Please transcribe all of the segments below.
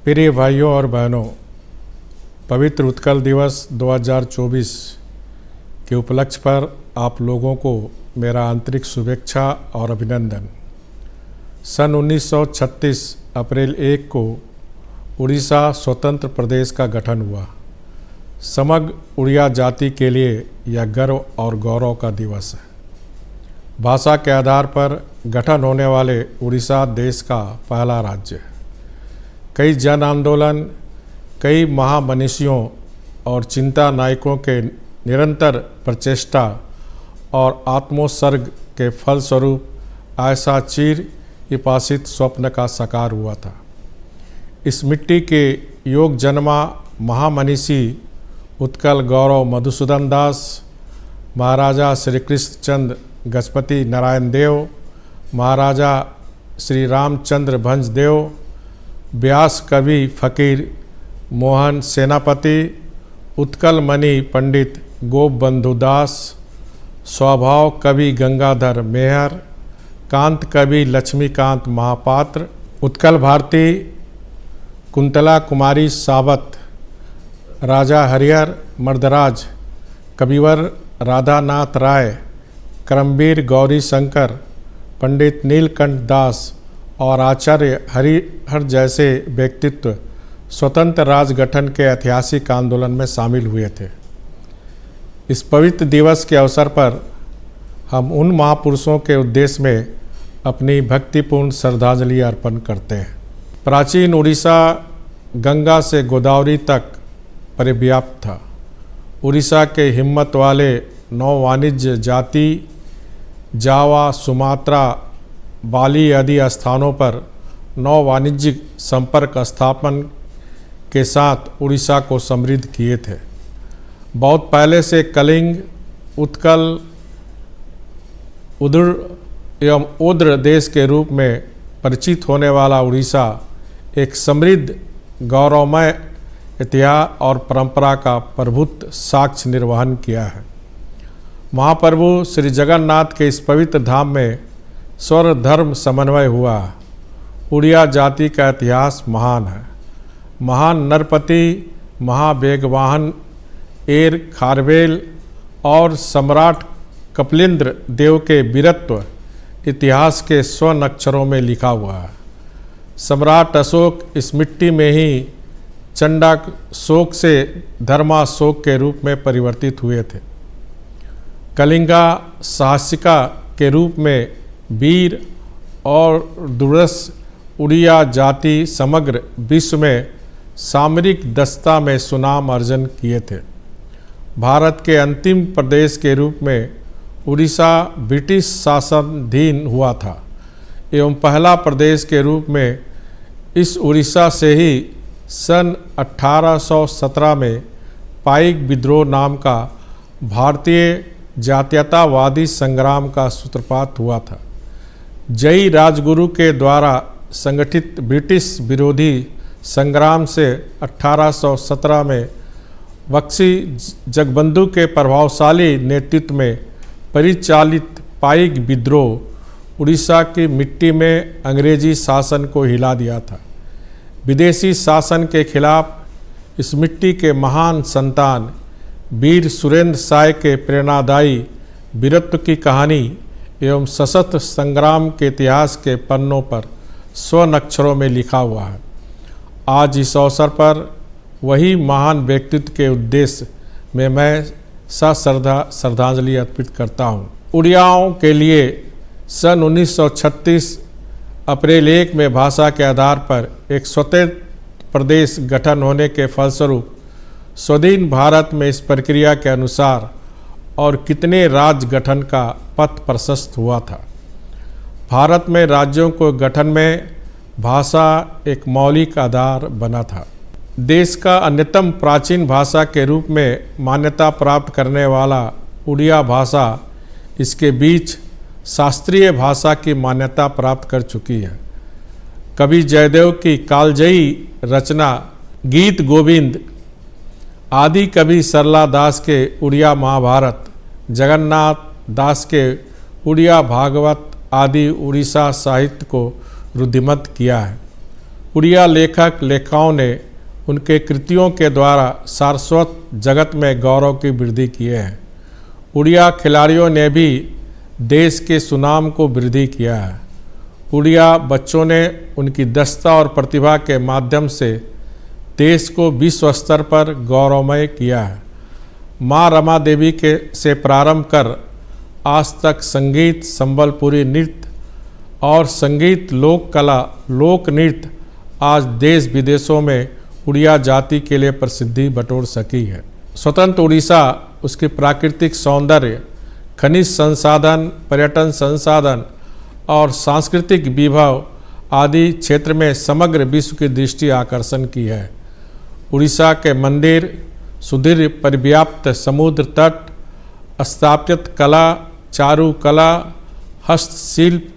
प्रिय भाइयों और बहनों, पवित्र उत्कल दिवस 2024 के उपलक्ष्य पर आप लोगों को मेरा आंतरिक शुभेच्छा और अभिनंदन। सन 1936 अप्रैल 1 को उड़ीसा स्वतंत्र प्रदेश का गठन हुआ। समग्र उड़िया जाति के लिए यह गर्व और गौरव का दिवस है। भाषा के आधार पर गठन होने वाले उड़ीसा देश का पहला राज्य है। कई जन आंदोलन, कई महामनीषियों और चिंता नायकों के निरंतर प्रचेष्टा और आत्मोत्सर्ग के फलस्वरूप ऐसा चिर उपासित स्वप्न का साकार हुआ था। इस मिट्टी के योग जन्मा महामनीषी उत्कल गौरव मधुसूदन दास, महाराजा श्री कृष्णचंद्र गजपति नारायण देव, महाराजा श्री रामचंद्र भंज देव, व्यास कवि फकीर मोहन सेनापति, उत्कल मणि पंडित गोपबंधु दास, स्वभाव कवि गंगाधर मेहर, कांत कवि लक्ष्मीकांत महापात्र, उत्कल भारती कुंतला कुमारी सावत, राजा हरिहर मर्दराज, कविवर राधानाथ राय, क्रमवीर गौरी शंकर, पंडित नीलकंठ दास और आचार्य हरिहर जैसे व्यक्तित्व स्वतंत्र राज्य गठन के ऐतिहासिक आंदोलन में शामिल हुए थे। इस पवित्र दिवस के अवसर पर हम उन महापुरुषों के उद्देश्य में अपनी भक्तिपूर्ण श्रद्धांजलि अर्पण करते हैं। प्राचीन उड़ीसा गंगा से गोदावरी तक परिव्याप्त था। उड़ीसा के हिम्मत वाले नौ वाणिज्य जाति जावा, सुमात्रा, बाली आदि स्थानों पर नौ वाणिज्यिक संपर्क स्थापन के साथ उड़ीसा को समृद्ध किए थे। बहुत पहले से कलिंग, उत्कल, उद्र एवं ओद्र देश के रूप में परिचित होने वाला उड़ीसा एक समृद्ध गौरवमय इतिहास और परंपरा का प्रभुत्व साक्ष्य निर्वहन किया है। महाप्रभु श्री जगन्नाथ के इस पवित्र धाम में स्वर धर्म समन्वय हुआ। उड़िया जाति का इतिहास महान है। महान नरपति, महावेगवाहन एर खारवेल और सम्राट कपिलेंद्र देव के वीरत्व इतिहास के स्वर्ण अक्षरों में लिखा हुआ है। सम्राट अशोक इस मिट्टी में ही चंडाशोक से धर्माशोक के रूप में परिवर्तित हुए थे। कलिंगा साहसिका के रूप में वीर और दुर्धर्ष उड़िया जाति समग्र विश्व में सामरिक दस्ता में सुनाम अर्जन किए थे। भारत के अंतिम प्रदेश के रूप में उड़ीसा ब्रिटिश शासनाधीन हुआ था एवं पहला प्रदेश के रूप में इस उड़ीसा से ही सन 1817 में पाइक विद्रोह नाम का भारतीय जातीयतावादी संग्राम का सूत्रपात हुआ था। जयी राजगुरु के द्वारा संगठित ब्रिटिश विरोधी संग्राम से 1817 में बख्शी जगबंधु के प्रभावशाली नेतृत्व में परिचालित पाइक विद्रोह उड़ीसा की मिट्टी में अंग्रेजी शासन को हिला दिया था। विदेशी शासन के खिलाफ इस मिट्टी के महान संतान वीर सुरेंद्र साय के प्रेरणादायी वीरत्व की कहानी एवं सशस्त्र संग्राम के इतिहास के पन्नों पर स्वर्ण अक्षरों में लिखा हुआ है। आज इस अवसर पर वही महान व्यक्तित्व के उद्देश्य में मैं श्रद्धांजलि अर्पित करता हूँ। उड़ियाओं के लिए सन 1936 अप्रैल 1 में भाषा के आधार पर एक स्वतंत्र प्रदेश गठन होने के फलस्वरूप स्वाधीन भारत में इस प्रक्रिया के अनुसार और कितने राज्य गठन का पथ प्रशस्त हुआ था। भारत में राज्यों को गठन में भाषा एक मौलिक आधार बना था। देश का अन्यतम प्राचीन भाषा के रूप में मान्यता प्राप्त करने वाला उड़िया भाषा इसके बीच शास्त्रीय भाषा की मान्यता प्राप्त कर चुकी है। कवि जयदेव की कालजयी रचना गीत गोविंद, आदि कवि सरला दास के उड़िया महाभारत, जगन्नाथ दास के उड़िया भागवत आदि उड़ीसा साहित्य को रुद्धिमत किया है। उड़िया लेखक लेखकों ने उनके कृतियों के द्वारा सारस्वत जगत में गौरव की वृद्धि किए हैं। उड़िया खिलाड़ियों ने भी देश के सुनाम को वृद्धि किया है। उड़िया बच्चों ने उनकी दक्षता और प्रतिभा के माध्यम से देश को विश्व स्तर पर गौरवमय किया है। माँ रमा देवी के से प्रारंभ कर आज तक संगीत, संबलपुरी नृत्य और संगीत, लोक कला, लोक नृत्य आज देश विदेशों में उड़िया जाति के लिए प्रसिद्धि बटोर सकी है। स्वतंत्र उड़ीसा उसके प्राकृतिक सौंदर्य, खनिज संसाधन, पर्यटन संसाधन और सांस्कृतिक विभव आदि क्षेत्र में समग्र विश्व की दृष्टि आकर्षण की है। उड़ीसा के मंदिर, सुदृढ़ परिव्याप्त समुद्र तट, स्थापत्य कला, चारुकला, हस्तशिल्प,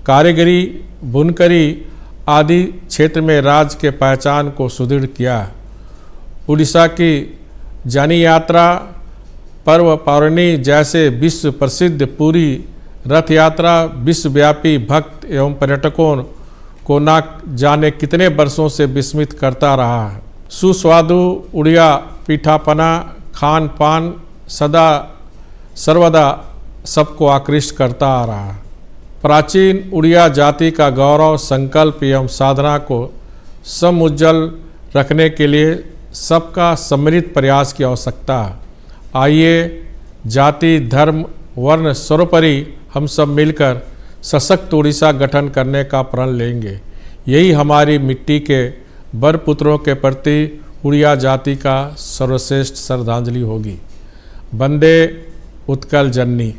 कारीगरी, बुनकरी आदि क्षेत्र में राज्य के पहचान को सुदृढ़ किया। उड़ीसा की जानी यात्रा, पर्व पावनी जैसे विश्व प्रसिद्ध पुरी रथ यात्रा विश्वव्यापी भक्त एवं पर्यटकों को न जाने कितने वर्षों से विस्मित करता रहा है। सुस्वादु उड़िया पीठापना, खान पान सदा सर्वदा सबको आकृष्ट करता आ रहा है। प्राचीन उड़िया जाति का गौरव, संकल्प एवं साधना को समुज्जल रखने के लिए सबका सम्मिलित प्रयास की आवश्यकता है। आइए जाति, धर्म, वर्ण सर्वोपरि हम सब मिलकर सशक्त उड़ीसा गठन करने का प्रण लेंगे। यही हमारी मिट्टी के वर पुत्रों के प्रति उड़िया जाति का सर्वश्रेष्ठ श्रद्धांजलि होगी। वंदे उत्कल जननी।